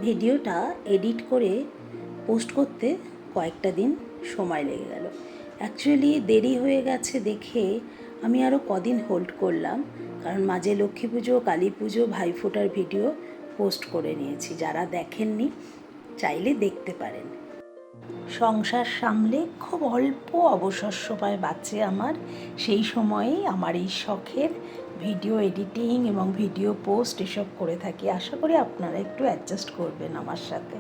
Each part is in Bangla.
ভিডিওটা এডিট করে পোস্ট করতে কয়েকটা দিন সময় লেগে গেল। অ্যাকচুয়ালি দেরি হয়ে গেছে দেখে আমি আরও কদিন হোল্ড করলাম, কারণ মাঝে লক্ষ্মী পুজো, কালী পুজো, ভাইফোঁটার ভিডিও পোস্ট করে নিয়েছি। যারা দেখেননি চাইলে দেখতে পারেন। সংসার সামলে খুব অল্প অবসর সময় বাঁচে আমার, সেই সময়েই আমার এই শখের ভিডিও এডিটিং এবং ভিডিও পোস্ট এসব করে থাকি। আশা করি আপনারা একটু অ্যাডজাস্ট করবেন আমার সাথে।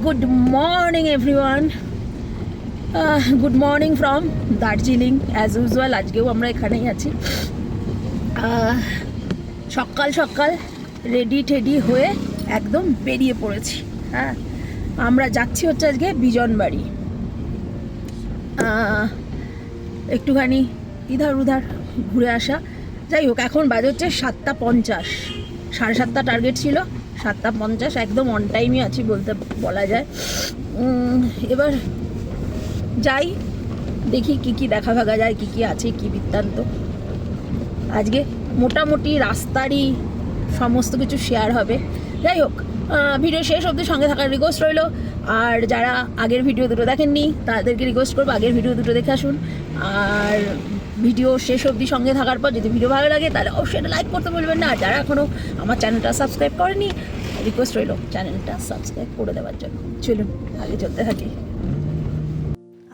Good morning everyone, good morning from Darjeeling. As usual আজকেও আমরা এখানেই আছি। সকাল সকাল রেডি টেডি হয়ে একদম বেরিয়ে পড়েছি। হ্যাঁ, আমরা যাচ্ছি হচ্ছে আজকে বিজনবাড়ি। একটুখানি ইধার উধার ঘুরে আসা। যাই হোক, এখন বাজে হচ্ছে 7:50, 7:30 টার্গেট ছিল, 7:50 একদম অন টাইমই আছি বলা যায়। এবার যাই, দেখি কি কি দেখা ভাগা যায়, কি কি আছে, কি বৃত্তান্ত। আজকে মোটামুটি রাস্তারই সমস্ত কিছু শেয়ার হবে। যাই হোক, ভিডিও শেষ অবধি সঙ্গে থাকার রিকোয়েস্ট রইল। আর যারা আগের ভিডিও দুটো দেখেননি তাদেরকে রিকোয়েস্ট করবো আগের ভিডিও দুটো দেখে আসুন। আর ভিডিও শেষ অবধি সঙ্গে থাকার পর যদি ভিডিও ভালো লাগে তাহলে অবশ্যই এটা লাইক করতে বলবেন না। আর যারা এখনও আমার চ্যানেলটা সাবস্ক্রাইব করেনি, রিকোয়েস্ট রইল চ্যানেলটা সাবস্ক্রাইব করে দেওয়ার জন্য। চলুন আগে চলতে থাকি।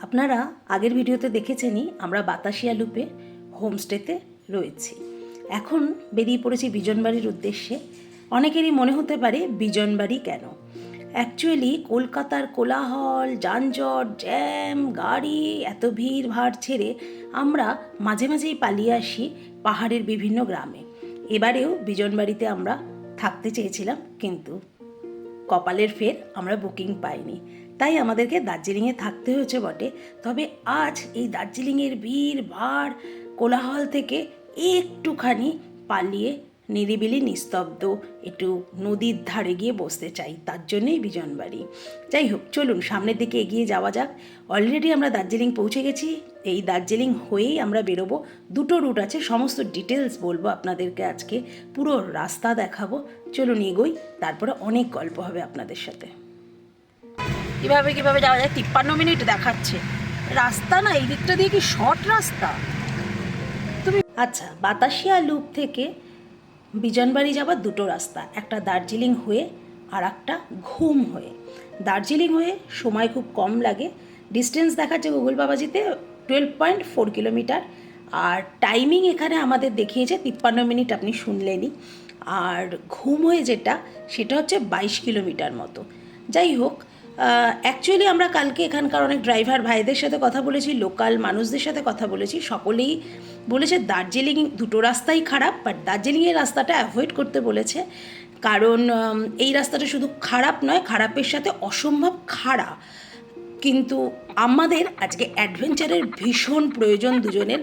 আপনারা আগের ভিডিওতে দেখেছেনই আমরা বাতাসিয়া লুপে হোমস্টেতে রয়েছি। এখন বেরিয়ে পড়েছি বিজনবাড়ির উদ্দেশ্যে। অনেকেরই মনে হতে পারে বিজনবাড়ি কেন। অ্যাকচুয়ালি কলকাতার কোলাহল, যানজট, জ্যাম, গাড়ি, এত ভিড় ভাড় ছেড়ে আমরা মাঝে মাঝেই পালিয়ে আসি পাহাড়ের বিভিন্ন গ্রামে। এবারেও বিজনবাড়িতে আমরা থাকতে চেয়েছিলাম, কিন্তু কপালের ফের আমরা বুকিং পাইনি, তাই আমাদেরকে দার্জিলিংয়ে থাকতে হয়েছে বটে। তবে আজ এই দার্জিলিংয়ের ভিড় ভাড় কোলাহল থেকে একটুখানি পালিয়ে নিরিবিলি নিস্তব্ধ একটু নদীর ধারে গিয়ে বসতে চাই, তার জন্যই বিজনবাড়ি। যাই হোক, চলুন সামনের দিকে এগিয়ে যাওয়া যাক। অলরেডি আমরা দার্জিলিং পৌঁছে গেছি। এই দার্জিলিং হয়েই আমরা বেরোবো। দুটো রুট আছে, সমস্ত ডিটেলস বলবো আপনাদেরকে আজকে, পুরো রাস্তা দেখাবো। চলুন এগোই, তারপরে অনেক গল্প হবে আপনাদের সাথে। কীভাবে কীভাবে যাওয়া যায়? 53 মিনিট দেখাচ্ছে রাস্তা। না, এই দিকটা দিয়ে কি শর্ট রাস্তা? তুমি আচ্ছা, বাতাসিয়া লুপ থেকে বিজনবাড়ি যাবার দুটো রাস্তা, একটা দার্জিলিং হয়ে আর একটা ঘুম হয়ে। দার্জিলিং হয়ে সময় খুব কম লাগে, ডিস্টেন্স দেখাচ্ছে গুগল বাবাজিতে 12.4 কিলোমিটার, আর টাইমিং এখানে আমাদের দেখিয়েছে 53 মিনিট, আপনি শুনলেনই। আর ঘুম হয়ে যেটা, সেটা হচ্ছে 22 কিলোমিটার মতো। যাই হোক, অ্যাকচুয়ালি আমরা কালকে এখানকার অনেক ড্রাইভার ভাইদের সাথে কথা বলেছি, লোকাল মানুষদের সাথে কথা বলেছি, সকলেই বলেছে দার্জিলিং দুটো রাস্তাই খারাপ, বাট দার্জিলিংয়ের রাস্তাটা অ্যাভয়েড করতে বলেছে। কারণ এই রাস্তাটা শুধু খারাপ নয়, খারাপের সাথে অসম্ভব খাড়া। কিন্তু আমাদের আজকে অ্যাডভেঞ্চারের ভীষণ প্রয়োজন দুজনের,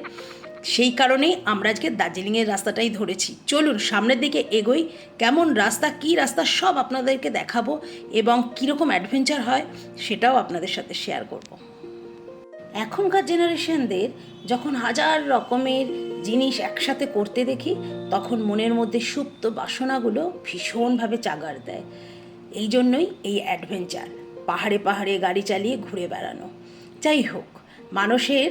সেই কারণেই আমরা আজকে দার্জিলিংয়ের রাস্তাটাই ধরেছি। চলুন সামনের দিকে এগোই। কেমন রাস্তা, কী রাস্তা, সব আপনাদেরকে দেখাবো, এবং কীরকম অ্যাডভেঞ্চার হয় সেটাও আপনাদের সাথে শেয়ার করব। এখনকার জেনারেশনদের যখন হাজার রকমের জিনিস একসাথে করতে দেখি, তখন মনের মধ্যে সুপ্ত বাসনাগুলো ভীষণভাবে চাগার দেয়। এই জন্যই এই অ্যাডভেঞ্চার, পাহাড়ে পাহাড়ে গাড়ি চালিয়ে ঘুরে বেড়ানো। যাই হোক, মানুষের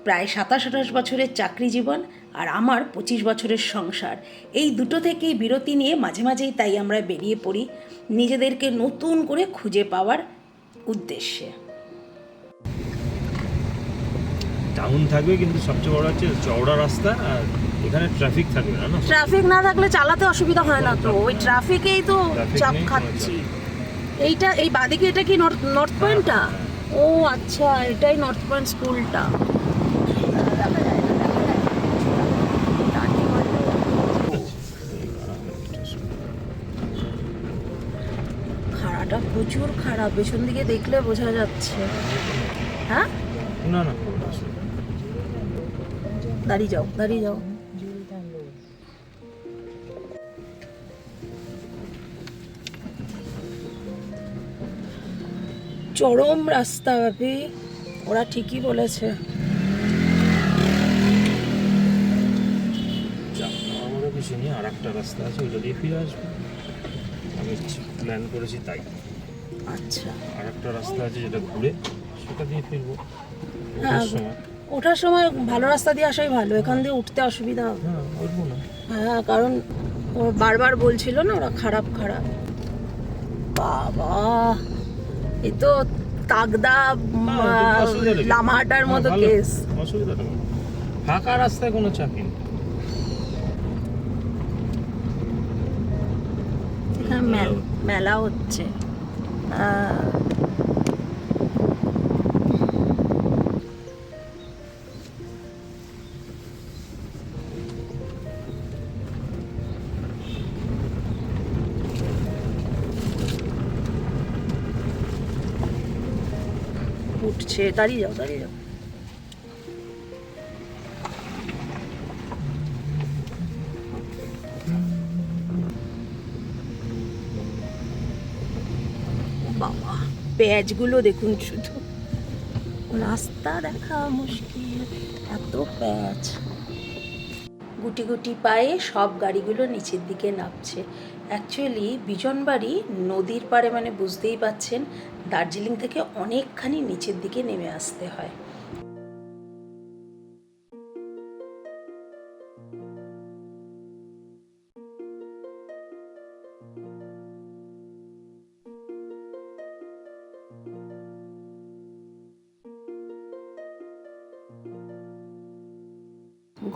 প্রায় 27-28 বছরের চাকরি জীবন আর আমার 25 বছরের সংসার, এই দুটো থেকেই বিরতি নিয়ে মাঝে মাঝেই তাই আমরা বেরিয়ে পড়ি নিজেদেরকে নতুন করে খুঁজে পাওয়ার উদ্দেশ্যে। টাউন থাকবে, কিন্তু সবচেয়ে বড় হচ্ছে চওড়া রাস্তা, আর এখানে ট্রাফিক থাকবে না। ট্রাফিক না থাকলে চালাতে অসুবিধা হয় না তো, ওই ট্রাফিকেই তো চাপ খাচ্ছি। এইটা এই বাদিকে, এটা কি নর্থ পয়েন্টটা? ও আচ্ছা, এটাই নর্থ পয়েন্ট স্কুলটা। খাড়াটা প্রচুর খারাপ, পেছন দিকে দেখলে বোঝা যাচ্ছে। হ্যাঁ, না না, দাঁড়িয়ে যাও দাঁড়িয়ে যাও। চরম রাস্তা ব্যাপী, ওরা ঠিকই বলেছে। কিছু নেই, আর একটা রাস্তা আছে, ওইটা দিয়ে ফিরে আসবো। আমি প্ল্যান করেছি তাই। আচ্ছা, আর একটা রাস্তা আছে যেটা ঘুরে সেটা দিয়ে ফিরবো হ্যাঁ, ওঠার সময়। ওঠার সময় ভালো রাস্তা দিয়ে আসাই ভালো, এখান দিয়ে উঠতে অসুবিধা হবে। হ্যাঁ, উঠবো না। হ্যাঁ, কারণ ও বারবার বলছিল না ওরা খারাপ খারাপ। বাবা, এ তো তাগদা হ্যাঁ, কিন্তু অসুবিধা নেই। লামাহাটার হ্যাঁ, মতো ভালো, কেস। অসুবিধা নেই। ফাঁকা রাস্তায় কোনো চাকরি নেই। হ্যাঁ, মেলা হচ্ছে। উঠছে, দাঁড়িয়ে যাও দাঁড়িয়ে যাও। বাবা, প্যাচগুলো দেখুন শুধু, রাস্তা দেখা মুশকিল, এত প্যাচ। গুটি গুটি পায়ে সব গাড়িগুলো নিচের দিকে নামছে। অ্যাকচুয়ালি বিজনবাড়ি নদীর পাড়ে, মানে বুঝতেই পাচ্ছেন দার্জিলিং থেকে অনেকখানি নিচের দিকে নেমে আসতে হয়।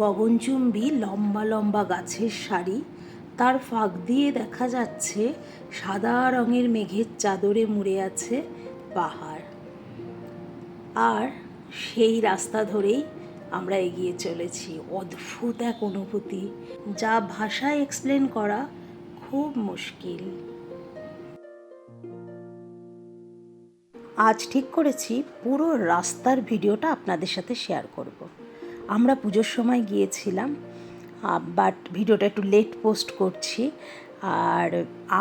গগনচুম্বী লম্বা লম্বা গাছের সারি, তার ফাঁক দিয়ে দেখা যাচ্ছে সাদা রঙের মেঘের চাদরে মুড়ে আছে পাহাড়। আর সেই রাস্তা ধরেই আমরা এগিয়ে চলেছি। অদ্ভুত এক অনুভূতি, যা ভাষায় এক্সপ্লেন করা খুব মুশকিল। আজ ঠিক করেছি পুরো রাস্তার ভিডিওটা আপনাদের সাথে শেয়ার করব। আমরা পুজোর সময় গিয়েছিলাম, বাট ভিডিওটা একটু লেট পোস্ট করছি। আর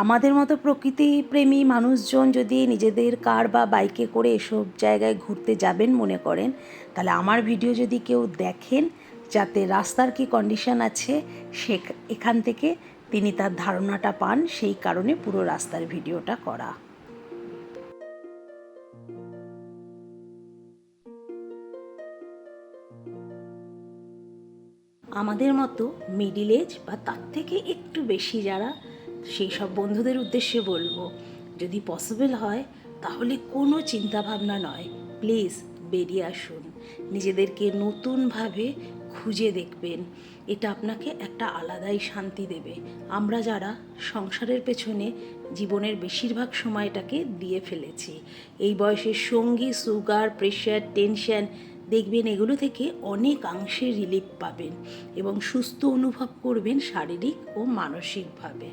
আমাদের মতো প্রকৃতিপ্রেমী মানুষজন যদি নিজেদের কার বা বাইকে করে এসব জায়গায় ঘুরতে যাবেন মনে করেন, তাহলে আমার ভিডিও যদি কেউ দেখেন, যাতে রাস্তার কি কন্ডিশন আছে এখান থেকে তিনি তার ধারণাটা পান, সেই কারণে পুরো রাস্তার ভিডিওটা করা। আমাদের মতো মিডিল এজ বা তার থেকে একটু বেশি যারা, সেই সব বন্ধুদের উদ্দেশ্যে বলবো, যদি পসিবল হয় তাহলে কোনো চিন্তাভাবনা নয়, প্লিজ বেরিয়ে আসুন, নিজেদেরকে নতুনভাবে খুঁজে দেখবেন। এটা আপনাকে একটা আলাদাই শান্তি দেবে। আমরা যারা সংসারের পেছনে জীবনের বেশিরভাগ সময়টাকে দিয়ে ফেলেছি, এই বয়সের সঙ্গী সুগার, প্রেশার, টেনশন, দেখবেন এগুলো থেকে অনেকাংশে রিলিফ পাবেন এবং সুস্থ অনুভব করবেন শারীরিক ও মানসিকভাবে।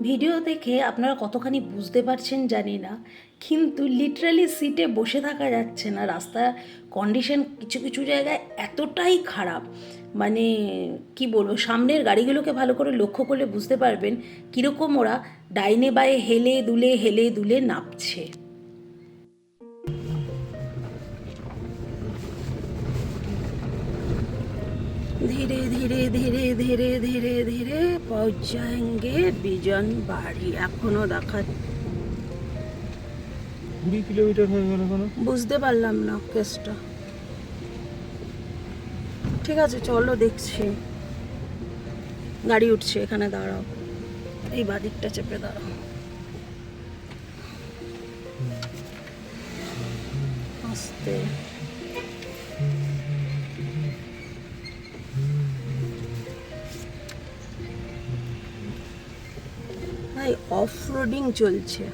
ভিডিও দেখে আপনারা কতখানি বুঝতে পারছেন জানি না, কিন্তু লিটারালি সিটে বসে থাকা যাচ্ছে না। রাস্তার কন্ডিশন কিছু কিছু জায়গায় এতটাই খারাপ, মানে কি বলবো, সামনের গাড়িগুলোকে ভালো করে লক্ষ্য করলে বুঝতে পারবেন কীরকম ওরা ডাইনে বায়ে হেলে দুলে নাপছে। धीरे धीरे धीरे धीरे धीरे धीरे पहुंच जाएंगे বিজনবাড়ি। এখনো দেখা 20 কিলোমিটার হয়ে গেল কেন বুঝতে পারলাম না কেসটা। ঠিক আছে, চলো দেখছি। গাড়ি উঠছে, এখানে দাঁড়াও, এই বাদিকটা চেপে দাঁড়াও। আস্তে। ভাই অফ রোডিং চলছে।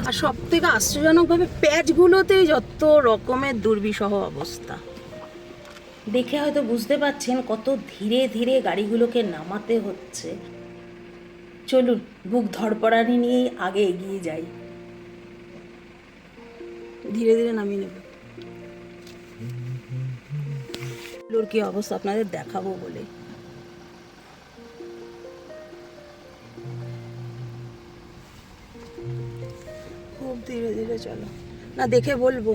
আর সব থেকে আশ্চর্যজনকভাবে প্যাচগুলোতেই যত রকমের দুর্বিষহ অবস্থা। দেখে হয়তো বুঝতে পারছেন কত ধীরে ধীরে গাড়িগুলোকে নামাতে হচ্ছে। চলুন বুক ধড়পড়ানি নিয়েই আগে এগিয়ে যাই। ধীরে ধীরে নামিয়ে নেবে। এগুলোর কি অবস্থা আপনাদের দেখাবো বলে। খুব ধীরে ধীরে চলো, না দেখে বলবো।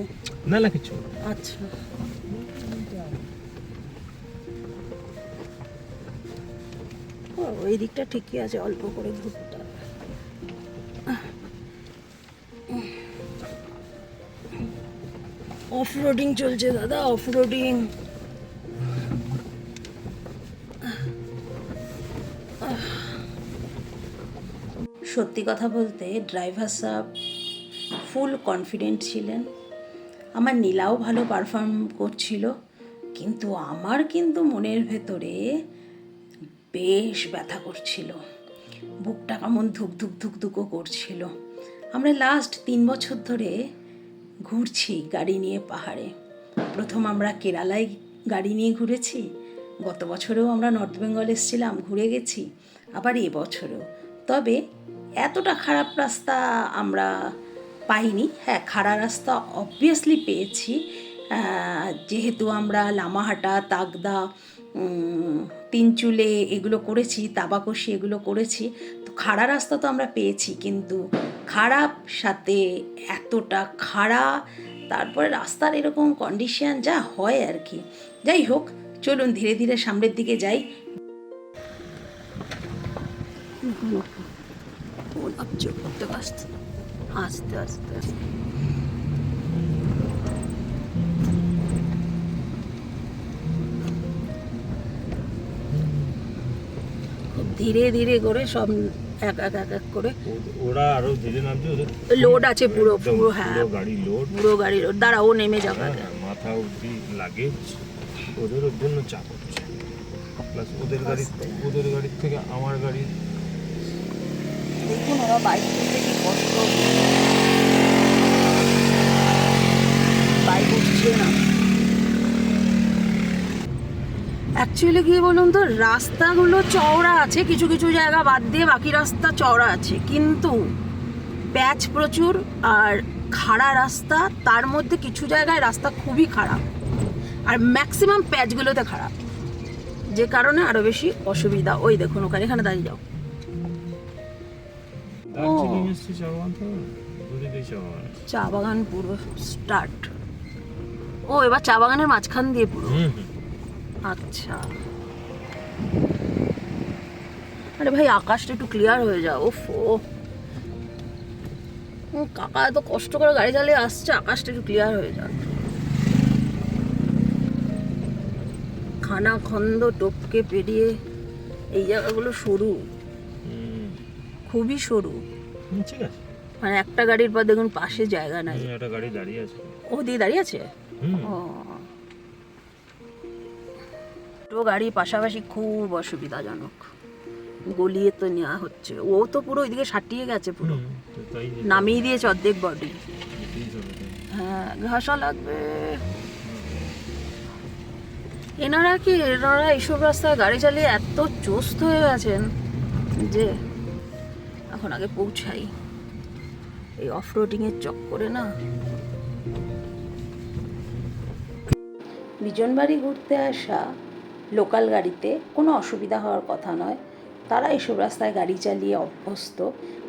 না না কিছু না। আচ্ছা, ও ওই দিকটা ঠিকই আছে, অল্প করে ঘুরতে হবে। অফ রোডিং চলছে দাদা, অফ রোডিং। সত্যি কথা বলতে ড্রাইভার সাহেব ফুল কনফিডেন্ট ছিলেন, আমার নীলাও ভালো পারফর্ম করছিল, কিন্তু আমার কিন্তু মনের ভেতরে বেশ ব্যথা করছিল, বুকটা কেমন ধুক ধুক ধুক ধুকও করছিল। আমরা লাস্ট 3 বছর ধরে ঘুরছি গাড়ি নিয়ে পাহাড়ে। প্রথম আমরা কেরালায় গাড়ি নিয়ে ঘুরেছি, গত বছরেও আমরা নর্থ বেঙ্গল এসেছিলাম, ঘুরে গেছি, আবার এবছরও। তবে এতটা খারাপ রাস্তা আমরা পাইনি। হ্যাঁ, খাড়া রাস্তা অবভিয়াসলি পেয়েছি, যেহেতু আমরা লামাহাটা, তাগদা, তিনচুলে এগুলো করেছি, তাবাকশি এগুলো করেছি, তো খাড়া রাস্তা তো আমরা পেয়েছি, কিন্তু খারাপ সাথে এতটা খাড়া, তারপরে রাস্তার এরকম কন্ডিশন যা হয় আর কি। যাই হোক, চলুন ধীরে ধীরে সামনের দিকে যাই। আস্তে আস্তে আস্তে খুব ধীরে ধীরে করে সব এক এক এক এক করে। ওরা আরো ধীরে নামছে, ওদের লোড আছে পুরো একদম পুরো, হ্যাঁ পুরো গাড়ি লোড, পুরো গাড়ি লোড। দাঁড়া, ও নেমে যাবে আগে। মাথা অবধি লাগেজ, ওদের ওর জন্য চাপ হচ্ছে। প্লাস ওদের গাড়ির থেকে আমার গাড়ি, দেখুন ওরা বাইক তুলতে কি কষ্ট, বাইক উঠছে না। অ্যাকচুয়ালি কি বলুন তো, রাস্তাগুলো চওড়া আছে, কিছু কিছু জায়গা বাদ দিয়ে বাকি রাস্তা চওড়া আছে, কিন্তু প্যাচ প্রচুর আর খাড়া রাস্তা, তার মধ্যে কিছু জায়গায় রাস্তা খুবই খারাপ, আর ম্যাক্সিমাম প্যাচগুলোতে খারাপ, যে কারণে আরো বেশি অসুবিধা। ওই দেখুন ওখানে, এখানে দাঁড়িয়ে যাও। দার্জিলিং এসছি, চা বাগান তো দুদিকেই চা বাগান, চা বাগান পুরো স্টার্ট। ও এবার চা বাগানের মাঝখান দিয়ে পুরো। আচ্ছা, আরে ভাই আকাশটা একটু ক্লিয়ার হয়ে যাও। ওফো, কাকা এত কষ্ট করে গাড়ি চালিয়ে আসছে, আকাশটা একটু ক্লিয়ার হয়ে যাক। খানা খন্দ টপকে পেরিয়ে এই জায়গাগুলো সরু, খুবই সরু, ঠিক আছে। মানে একটা গাড়ির পর দেখুন পাশে জায়গা নাই। একটা গাড়ি দাঁড়িয়ে আছে, ও দিয়ে দাঁড়িয়ে আছে। ও, দুটো গাড়ি পাশাপাশি খুব অসুবিধাজনক, গলিয়ে তো নেওয়া হচ্ছে। ও তো পুরো ওইদিকে সাটিয়ে গেছে, পুরো নামিয়ে দিয়েছে অর্ধেক বডি। হ্যাঁ, ঘাসা লাগবে। এনারা এইসব রাস্তায় গাড়ি চালিয়ে এত চোস্ত হয়ে গেছেন যে এখন আগে পৌঁছাই, এই অফ রোডিংয়ের চক্করে না। বিজনবাড়ি ঘুরতে আসা লোকাল গাড়িতে কোনো অসুবিধা হওয়ার কথা নয়, তারা এইসব রাস্তায় গাড়ি চালিয়ে অভ্যস্ত,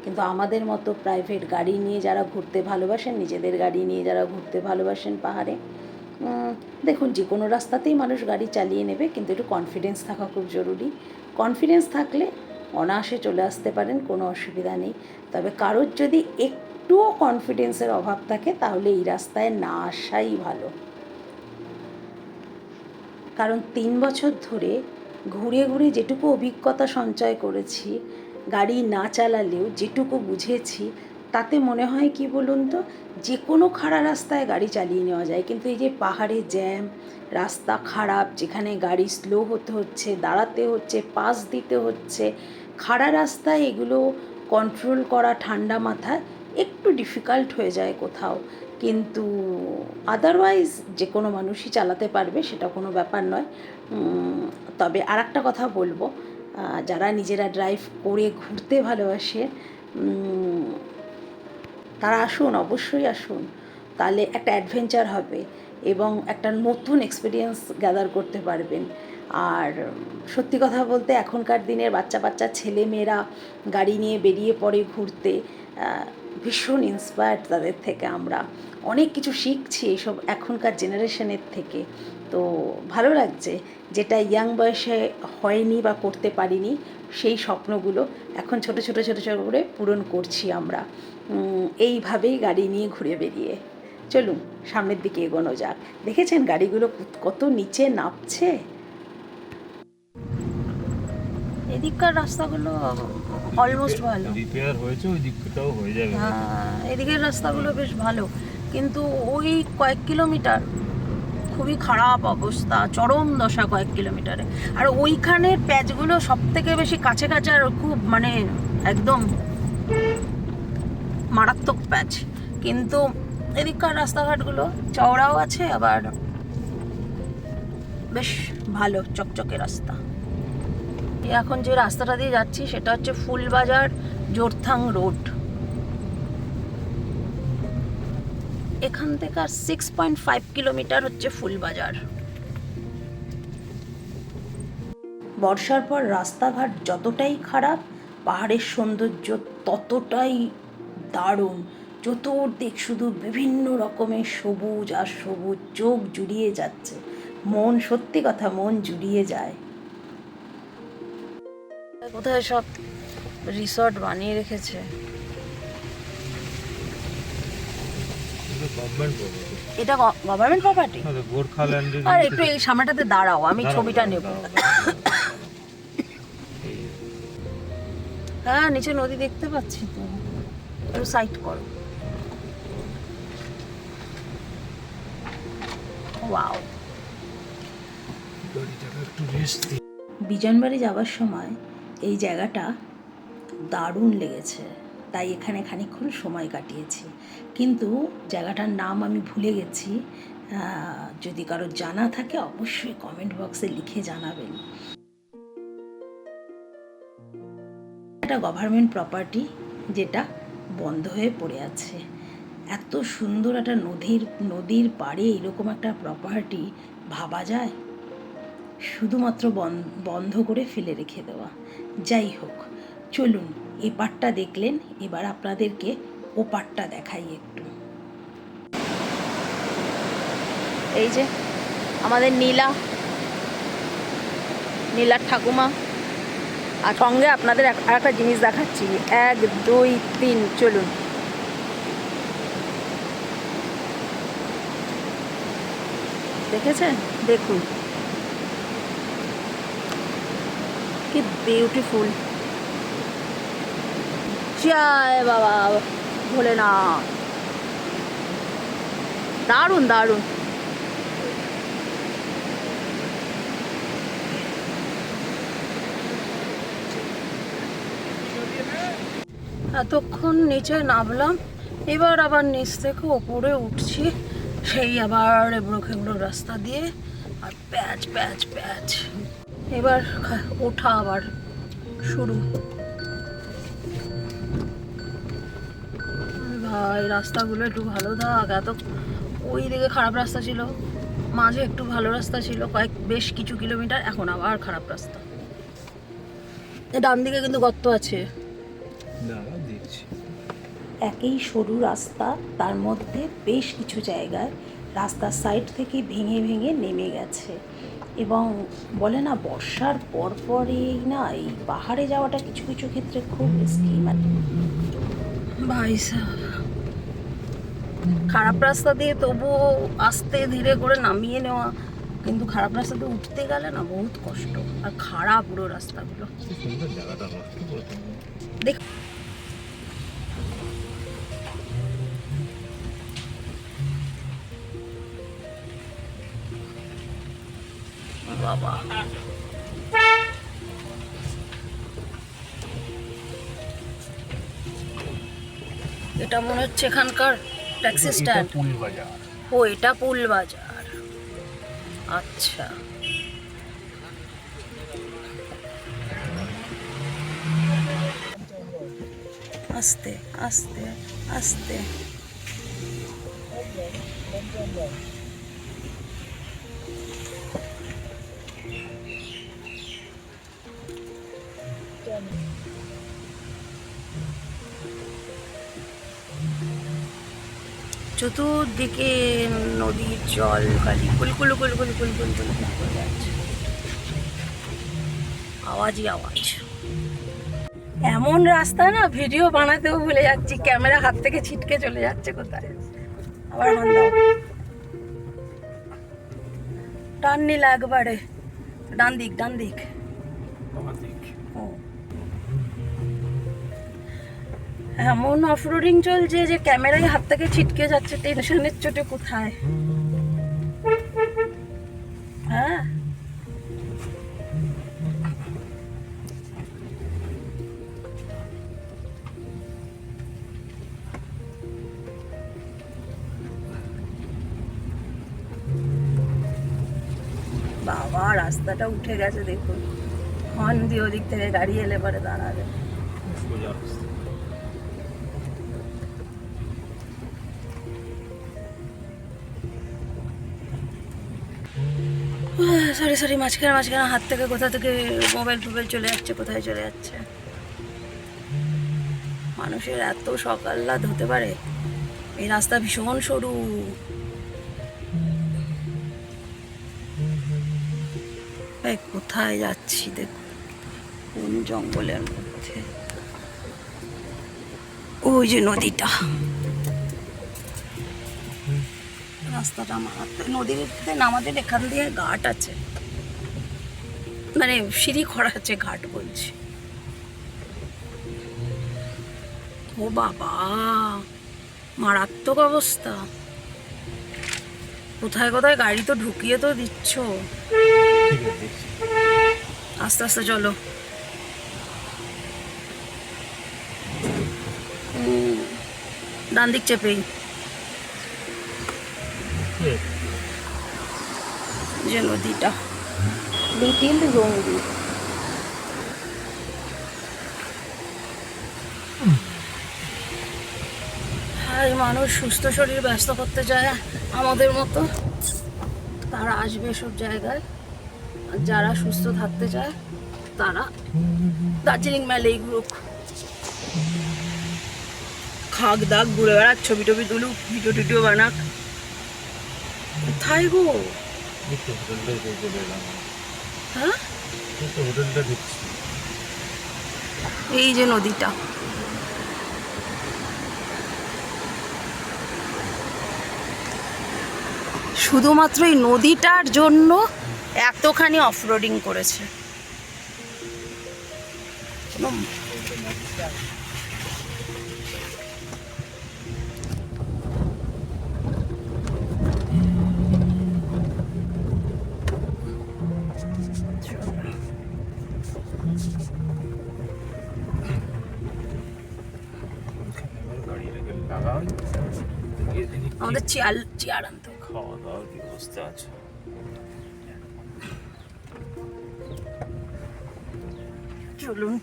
কিন্তু আমাদের মতো প্রাইভেট গাড়ি নিয়ে যারা ঘুরতে ভালোবাসেন, নিজেদের গাড়ি নিয়ে যারা ঘুরতে ভালোবাসেন পাহাড়ে, দেখুন যে কোনো রাস্তাতেই মানুষ গাড়ি চালিয়ে নেবে, কিন্তু একটু কনফিডেন্স থাকা খুব জরুরি। কনফিডেন্স থাকলে অনায়াসে চলে আসতে পারেন, কোনো অসুবিধা নেই। তবে কারোর যদি একটুও কনফিডেন্সের অভাব থাকে তাহলে এই রাস্তায় না আসাই ভালো, কারণ 3 বছর ধরে ঘুরে ঘুরে যেটুকু অভিজ্ঞতা সঞ্চয় করেছি, গাড়ি না চালালেও যেটুকু বুঝেছি, তাতে মনে হয় কি বলুন তো, যে কোনো খাড়া রাস্তায় গাড়ি চালিয়ে নেওয়া যায়। কিন্তু এই যে পাহাড়ে জ্যাম, রাস্তা খারাপ, যেখানে গাড়ি স্লো হতে হচ্ছে, দাঁড়াতে হচ্ছে, পাস দিতে হচ্ছে, খাড়া রাস্তায় এগুলো কন্ট্রোল করা ঠান্ডা মাথায় একটু ডিফিকাল্ট হয়ে যায় কোথাও, কিন্তু আদারওয়াইজ যে কোনো মানুষই চালাতে পারবে, সেটা কোনো ব্যাপার নয়। তবে আর একটা কথা বলবো, যারা নিজেরা ড্রাইভ করে ঘুরতে ভালোবাসে তারা আসুন, অবশ্যই আসুন। তাহলে একটা অ্যাডভেঞ্চার হবে এবং একটা নতুন এক্সপিরিয়েন্স গ্যাদার করতে পারবেন। আর সত্যি কথা বলতে এখনকার দিনের বাচ্চা বাচ্চা ছেলে মেয়েরা গাড়ি নিয়ে বেরিয়ে পড়ে ঘুরতে, ভীষণ ইন্সপায়ার্ড তাদের থেকে। আমরা অনেক কিছু শিখছি এইসব এখনকার জেনারেশনের থেকে। তো ভালো লাগছে, যেটা ইয়াং বয়সে হয়নি বা করতে পারিনি সেই স্বপ্নগুলো এখন ছোট ছোট ছোট ছোট করে পূরণ করছি আমরা এইভাবেই গাড়ি নিয়ে ঘুরে বেরিয়ে। চলুন সামনের দিকে এগোনো যাক। দেখেছেন গাড়িগুলো কত নিচে নামছে। এদিককার রাস্তাগুলো অলমোস্ট ভালো, রিপেয়ার হয়েছে, ওই দিকটাও হয়ে যাবে। হ্যাঁ, এদিকের রাস্তাগুলো বেশ ভালো, কিন্তু ওই কয়েক কিলোমিটার খুবই খারাপ অবস্থা, চরম দশা কয়েক কিলোমিটারে। আর ওইখানের প্যাচগুলো সব থেকে বেশি কাছে কাছে, আর খুব মানে একদম মারাত্মক প্যাচ। কিন্তু এদিককার রাস্তাঘাটগুলো চওড়াও আছে, আবার বেশ ভালো চকচকে রাস্তা। এখন যে রাস্তাটা দিয়ে যাচ্ছি সেটা হচ্ছে ফুলবাজার জোরথাং রোড। এখান থেকে 6.5 কিলোমিটার হচ্ছে ফুলবাজার। বর্ষার পর রাস্তাঘাট যতটাই খারাপ, পাহাড়ের সৌন্দর্য ততটাই দারুণ। চতুর্দিক শুধু বিভিন্ন রকমের সবুজ আর সবুজ, চোখ জুড়িয়ে যাচ্ছে, মন, সত্যি কথা মন জুড়িয়ে যায়। কোথায় সব রিসর্ট বানিয়ে রেখেছে। এটা গভর্নমেন্ট প্রপার্টি। গোর্খাল্যান্ডের। আর একটু এই সামনেটাতে দাঁড়াও, আমি ছবিটা নেব। হ্যাঁ, নিচে নদী দেখতে পাচ্ছি তো, একটু সাইড করো। ওয়াও। বিজনবাড়ি যাওয়ার সময় এই জায়গাটা দারুণ লেগেছে, তাই এখানে খানিকক্ষণ সময় কাটিয়েছি। কিন্তু জায়গাটার নাম আমি ভুলে গেছি, যদি কারো জানা থাকে অবশ্যই কমেন্ট বক্সে লিখে জানাবেন। এটা গভর্নমেন্ট প্রপার্টি, যেটা বন্ধ হয়ে পড়ে আছে। এত সুন্দর একটা নদীর পাড়ে এরকম একটা প্রপার্টি ভাবা যায়? শুধুমাত্র বন্ধ করে ফেলে রেখে দেওয়া। যাই হোক, চলুন এ পাটটা দেখলেন, এবার আপনাদেরকে ও পাটটা দেখাই একটু। এই যে আমাদের নীলার ঠাকুমা, আর সঙ্গে আপনাদের আর একটা জিনিস দেখাচ্ছি। 1 2 3, চলুন। দেখেছেন? দেখুন কি বিউটিফুল। জয় বাবা ভোলেনাথ। দারুণ দারুণ। এতক্ষণ নিচে নামলাম, এবার আবার নিচ থেকে ওপরে উঠছি, সেই আবার এবড়ো খেবড়ো রাস্তা দিয়ে, আর প্যাচ প্যাচ প্যাচ। এবার ওঠা আবার শুরু। ভাই রাস্তাগুলো একটু ভালো থাক। এত ওই দিকে খারাপ রাস্তা ছিল, মাঝে একটু ভালো রাস্তা ছিল বেশ কিছু কিলোমিটার, এখন আবার খারাপ রাস্তা। ডান দিকে কিন্তু গর্ত আছে। একই সরু রাস্তা, তার মধ্যে বেশ কিছু জায়গায় রাস্তার সাইড থেকে ভেঙে ভেঙে নেমে গেছে। এবং বলে না, বর্ষার পরপরই না এই পাহাড়ে যাওয়াটা কিছু কিছু ক্ষেত্রে খুব রিস্কি। মানে ভাই সাহেব, খারাপ রাস্তা দিয়ে তবুও আস্তে ধীরে করে নামিয়ে নেওয়া, কিন্তু খারাপ রাস্তাতে উঠতে গেলে না বহুত কষ্ট, আর খারাপ পুরো রাস্তাগুলো। দেখ বাবা, এটা মনে হচ্ছে এখানকার ট্যাক্সি স্ট্যান্ড। ও, এটা পুল বাজার। আচ্ছা, আস্তে আস্তে আস্তে। চতুর্দিকে নদীর জল খালি কুলকুল কুলকুল কুলকুল কুলকুল করে যাচ্ছে, আওয়াজই আওয়াজ। এমন রাস্তা না, ভিডিও বানাতেও ভুলে যাচ্ছি, ক্যামেরা হাত থেকে ছিটকে চলে যাচ্ছে কোথায়। আবার হর্ন দাও। টান নিলা একবারে, ডান দিক ডান দিক। ও, এমন অফরোডিং চলছে যে ক্যামেরায় হাত থেকে ছিটকে যাচ্ছে, টেনশনের চোটে কোথায়। হ্যাঁ, বাবা রাস্তাটা উঠে গেছে দেখুন। হর্ন দিয়ে ওদিক থেকে গাড়ি এলে পরে দাঁড়াবে। সরি সরি, মাঝখানে মাঝখানে হাত থেকে কোথা থেকে মোবাইল টোবাইল চলে যাচ্ছে, কোথায় চলে যাচ্ছে। মানুষের এত সকাল্লাদ হতে পারে? এই রাস্তা ভীষণ সরু। কোথায় যাচ্ছি দেখুন, কোন জঙ্গলের মধ্যে। ওই যে নদীটা, রাস্তাটা মারাত্মক। নদীতে নামাদের এখান দিয়ে ঘাট আছে, মানে সিঁড়ি করা আছে, ঘাট বলছি। ও বাবা, মারাত্মক অবস্থা। কোথায় কোথায় গাড়ি তো ঢুকিয়ে তো দিচ্ছ। আস্তে আস্তে চলো। ডান দিক চেপেই যে নদীটা, লিটিল রঙ্গি। হাই, মানুষ সুস্থ শরীর ব্যস্ত করতে যায় আমাদের মতো, তারা আসবে সব জায়গায়। আর যারা সুস্থ থাকতে চায় তারা দার্জিলিং মেলেই ঘুরুক, খাক দাগ ঘুরে বেড়াক, ছবি টবি তুলুক, ভিডিও টিডিও বানাক। কোথায় গো? হ্যাঁ, এই যে নদীটা, শুধুমাত্র এই নদীটার জন্য এতখানি অফরোডিং করেছে। আমাদের চেয়ার আনতে, খাওয়া দাওয়ার কি অবস্থা আছে? চলুন,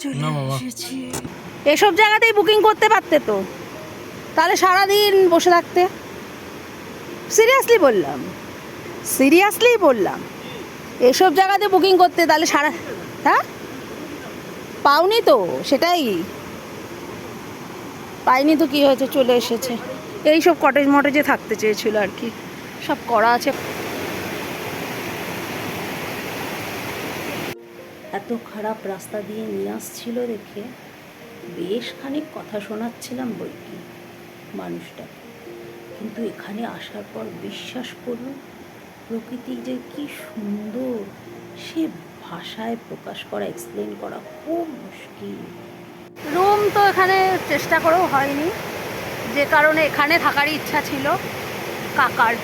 চলে এসেছি। এসব জায়গাতেই বুকিং করতে পারতে তো, তাহলে সারাদিন বসে থাকতে। সিরিয়াসলি বললাম, সিরিয়াসলি বললাম, এসব জায়গাতে বুকিং করতে তাহলে সারা। হ্যাঁ, পাওনি তো, সেটাই পাইনি তো কি হয়েছে, চলে এসেছে। এই সব কটেজ মটেজে থাকতে চেয়েছিল আর কি, সব করা আছে। এত খারাপ রাস্তা দিয়ে নিয়ে আসছিল দেখে বেশ খানিক কথা শোনাচ্ছিলাম বই কি মানুষটা, কিন্তু এখানে আসার পর বিশ্বাস করুন, প্রকৃতি যে কি সুন্দর সে ভাষায় প্রকাশ করা, এক্সপ্লেন করা খুব মুশকিল। রুম তো এখানে চেষ্টা করেও হয়নি, যে কারণে এখানে থাকারই ইচ্ছা ছিল কাকার,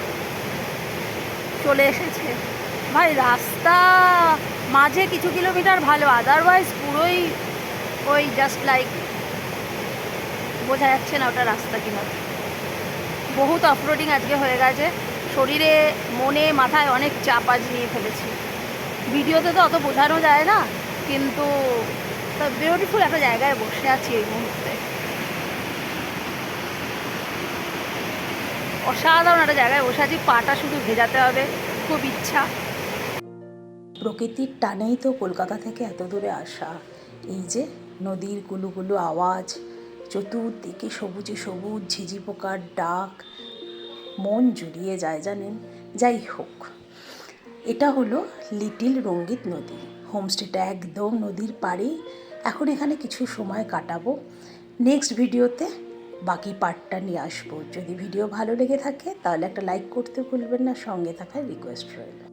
চলে এসেছে। ভাই রাস্তা মাঝে কিছু কিলোমিটার ভালো, আদারওয়াইজ পুরোই ওই জাস্ট লাইক, বোঝা যাচ্ছে না ওটা রাস্তা কিনা। বহুত অফরোডিং আজকে হয়ে গেছে, শরীরে মনে মাথায় অনেক চাপ আজ নিয়ে ফেলেছি। ভিডিওতে তো অত বোঝানো যায় না, কিন্তু বিউটিফুল একটা জায়গায় বসে আছি এই মুহূর্তে। অসাধারণ একটা জায়গায় বসে আছি, পাটা শুধু ভেজাতে হবে, খুব ইচ্ছা। প্রকৃতির টানেই তো কলকাতা থেকে এত দূরে আসা। এই যে নদীর গুলুগুলু আওয়াজ, চতুর্দিকে সবুজে সবুজ, ঝিঝি পোকার ডাক, মন জুড়িয়ে যায় জানেন। যাই হোক, এটা হলো লিটিল রঙ্গিত নদী। হোমস্টেটা একদম নদীর পাড়েই। এখন এখানে কিছু সময় কাটাবো। নেক্সট ভিডিওতে বাকি পার্টটা নিয়ে আসবো। যদি ভিডিও ভালো লেগে থাকে তাহলে একটা লাইক করতে ভুলবেন না, সঙ্গে থাকার রিকোয়েস্ট রইল।